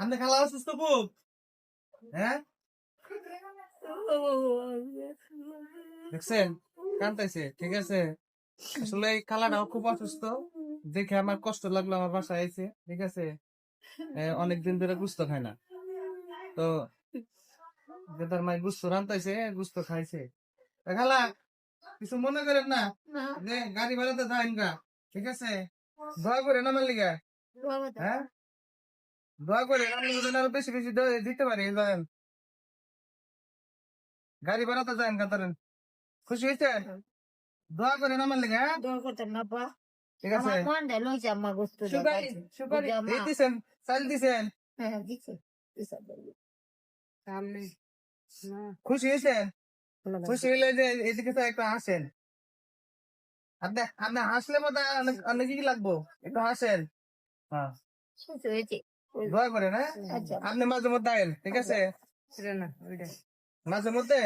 আপনি খালা অসুস্থ খুব? হ্যাঁ, দেখছেন কান্দাইছে। ঠিক আছে, আসলে এই খালাটাও খুব অসুস্থ, দেখে আমার কষ্ট লাগলো। আমার বাসায় আইছে, ঠিক আছে। অনেকদিন ধরে গুস্ত খায় না, তো যে তার মাই গুস্ত রান্তাইছে, গুস্ত খাইছে। খালা কিছু মনে করেন না, যে গাড়ি ভাড়াতে যাইন গা, ঠিক আছে। দোয়া করে না মানলি গা, হ্যাঁ, দোয়া করে আমি যেন আরো বেশি বেশি দিতে পারি। জানেন, গাড়ি ভাড়াতে যাইন গা তারেন। খুশি হয়েছে? দোয়া করে না মানলি গা, ঠিক আছে। সুপারি এই দিছেন, চাল দিছেন, খুশি হয়েছেন? খুশি হইলে যে এদিকে তো একটু হাসেন। আপনি আপনি হাসলে মতো অনেক কি লাগবো, একটু হাসেন। হ্যাঁ, দোয়া করেন, হ্যাঁ। আপনি মাঝে মধ্যে আইন, ঠিক আছে। মাঝে মধ্যে